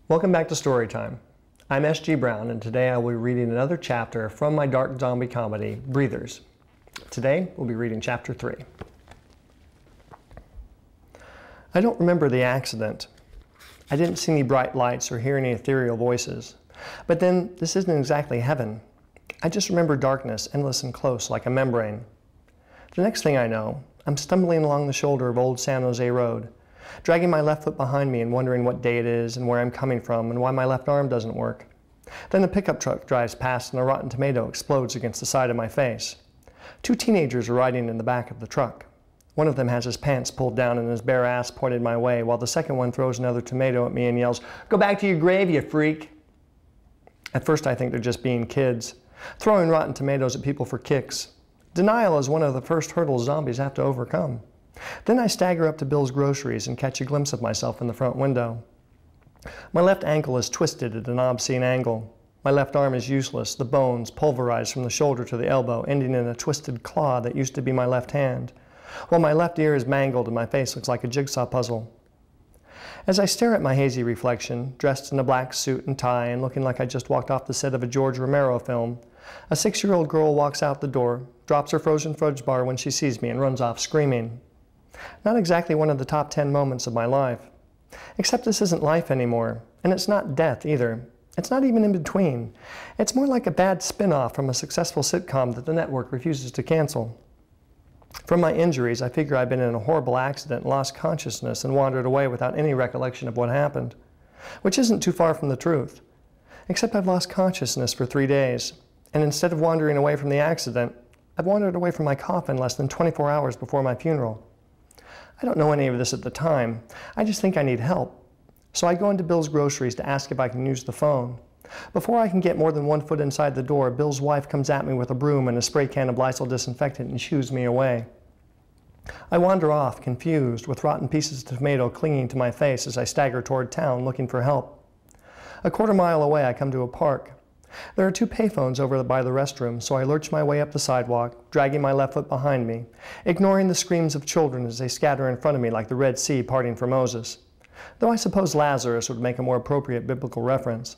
Welcome back to Storytime. I'm S.G. Browne, and today I will be reading another chapter from my dark zombie comedy, Breathers. Today, we'll be reading Chapter 3. I don't remember the accident. I didn't see any bright lights or hear any ethereal voices. But then, this isn't exactly heaven. I just remember darkness, endless and close, like a membrane. The next thing I know, I'm stumbling along the shoulder of old San Jose Road, dragging my left foot behind me and wondering what day it is and where I'm coming from and why my left arm doesn't work. Then a pickup truck drives past and a rotten tomato explodes against the side of my face. Two teenagers are riding in the back of the truck. One of them has his pants pulled down and his bare ass pointed my way, while the second one throws another tomato at me and yells, "Go back to your grave, you freak!" At first I think they're just being kids, throwing rotten tomatoes at people for kicks. Denial is one of the first hurdles zombies have to overcome. Then I stagger up to Bill's Groceries and catch a glimpse of myself in the front window. My left ankle is twisted at an obscene angle. My left arm is useless, the bones pulverized from the shoulder to the elbow, ending in a twisted claw that used to be my left hand, while my left ear is mangled and my face looks like a jigsaw puzzle. As I stare at my hazy reflection, dressed in a black suit and tie and looking like I just walked off the set of a George Romero film, a 6-year-old girl walks out the door, drops her frozen fudge bar when she sees me, and runs off screaming. Not exactly one of the top 10 moments of my life. Except this isn't life anymore, and it's not death either. It's not even in between. It's more like a bad spin-off from a successful sitcom that the network refuses to cancel. From my injuries, I figure I've been in a horrible accident, lost consciousness, and wandered away without any recollection of what happened, which isn't too far from the truth. Except I've lost consciousness for 3 days, and instead of wandering away from the accident, I've wandered away from my coffin less than 24 hours before my funeral. I don't know any of this at the time. I just think I need help. So I go into Bill's Groceries to ask if I can use the phone. Before I can get more than 1 foot inside the door, Bill's wife comes at me with a broom and a spray can of Lysol disinfectant and shoos me away. I wander off, confused, with rotten pieces of tomato clinging to my face as I stagger toward town looking for help. A quarter mile away, I come to a park. There are 2 payphones over by the restroom, so I lurch my way up the sidewalk, dragging my left foot behind me, ignoring the screams of children as they scatter in front of me like the Red Sea parting for Moses. Though I suppose Lazarus would make a more appropriate biblical reference.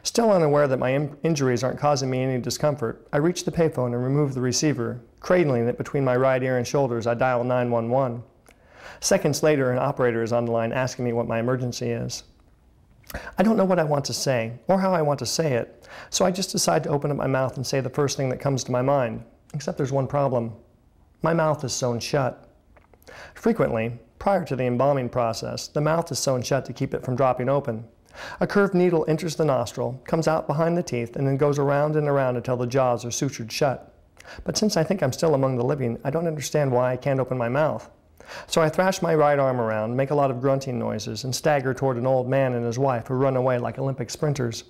Still unaware that my injuries aren't causing me any discomfort, I reach the payphone and remove the receiver. Cradling it between my right ear and shoulders, I dial 911. Seconds later, an operator is on the line asking me what my emergency is. I don't know what I want to say, or how I want to say it, so I just decide to open up my mouth and say the first thing that comes to my mind. Except there's one problem. My mouth is sewn shut. Frequently, prior to the embalming process, the mouth is sewn shut to keep it from dropping open. A curved needle enters the nostril, comes out behind the teeth, and then goes around and around until the jaws are sutured shut. But since I think I'm still among the living, I don't understand why I can't open my mouth. So I thrash my right arm around, make a lot of grunting noises, and stagger toward an old man and his wife who run away like Olympic sprinters.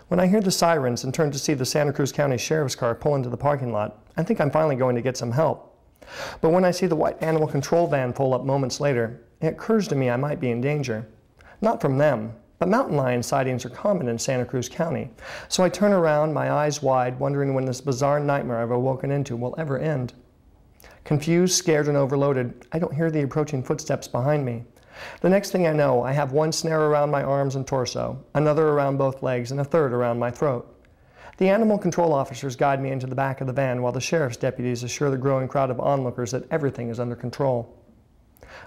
When I hear the sirens and turn to see the Santa Cruz County Sheriff's car pull into the parking lot, I think I'm finally going to get some help. But when I see the white animal control van pull up moments later, it occurs to me I might be in danger. Not from them, but mountain lion sightings are common in Santa Cruz County. So I turn around, my eyes wide, wondering when this bizarre nightmare I've awoken into will ever end. Confused, scared, and overloaded, I don't hear the approaching footsteps behind me. The next thing I know, I have one snare around my arms and torso, another around both legs, and a third around my throat. The animal control officers guide me into the back of the van while the sheriff's deputies assure the growing crowd of onlookers that everything is under control.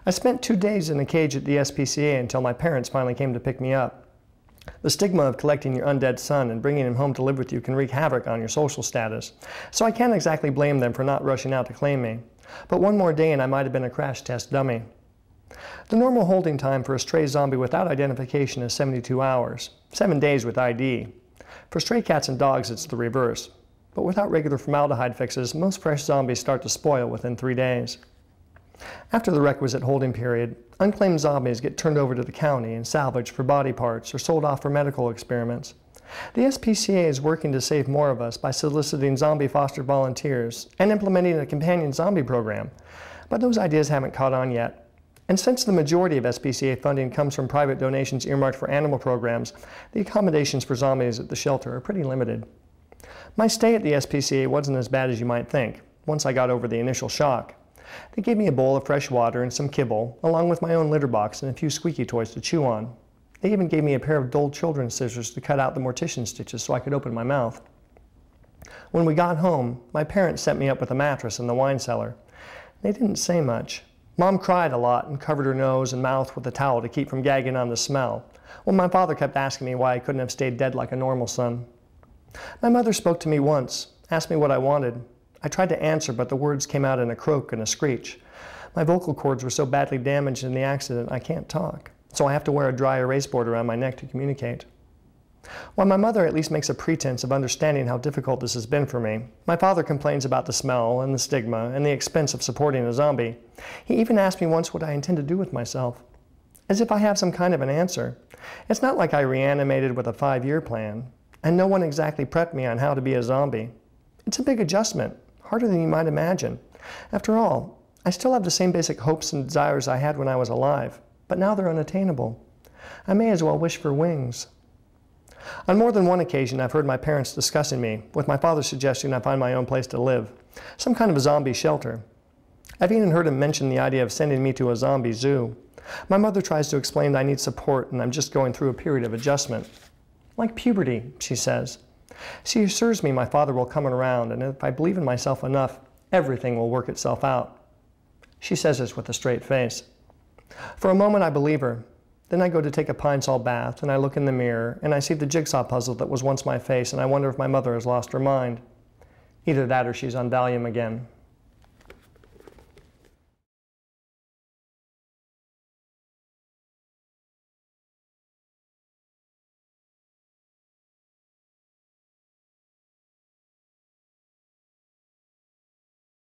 I spent 2 days in a cage at the SPCA until my parents finally came to pick me up. The stigma of collecting your undead son and bringing him home to live with you can wreak havoc on your social status, so I can't exactly blame them for not rushing out to claim me. But one more day and I might have been a crash test dummy. The normal holding time for a stray zombie without identification is 72 hours, 7 days with ID. For stray cats and dogs, it's the reverse. But without regular formaldehyde fixes, most fresh zombies start to spoil within 3 days. After the requisite holding period, unclaimed zombies get turned over to the county and salvaged for body parts or sold off for medical experiments. The SPCA is working to save more of us by soliciting zombie foster volunteers and implementing a companion zombie program, but those ideas haven't caught on yet. And since the majority of SPCA funding comes from private donations earmarked for animal programs, the accommodations for zombies at the shelter are pretty limited. My stay at the SPCA wasn't as bad as you might think, once I got over the initial shock. They gave me a bowl of fresh water and some kibble, along with my own litter box and a few squeaky toys to chew on. They even gave me a pair of dull children's scissors to cut out the mortician stitches so I could open my mouth. When we got home, my parents set me up with a mattress in the wine cellar. They didn't say much. Mom cried a lot and covered her nose and mouth with a towel to keep from gagging on the smell, while my father kept asking me why I couldn't have stayed dead like a normal son. My mother spoke to me once, asked me what I wanted. I tried to answer, but the words came out in a croak and a screech. My vocal cords were so badly damaged in the accident I can't talk, so I have to wear a dry erase board around my neck to communicate. While my mother at least makes a pretense of understanding how difficult this has been for me, my father complains about the smell and the stigma and the expense of supporting a zombie. He even asked me once what I intend to do with myself, as if I have some kind of an answer. It's not like I reanimated with a 5-year plan, and no one exactly prepped me on how to be a zombie. It's a big adjustment, harder than you might imagine. After all, I still have the same basic hopes and desires I had when I was alive, but now they're unattainable. I may as well wish for wings. On more than one occasion, I've heard my parents discussing me, with my father suggesting I find my own place to live, some kind of a zombie shelter. I've even heard him mention the idea of sending me to a zombie zoo. My mother tries to explain that I need support and I'm just going through a period of adjustment. Like puberty, she says. She assures me my father will come around, and if I believe in myself enough, everything will work itself out. She says this with a straight face. For a moment I believe her. Then I go to take a Pine Sol bath, and I look in the mirror, and I see the jigsaw puzzle that was once my face, and I wonder if my mother has lost her mind. Either that or she's on Valium again.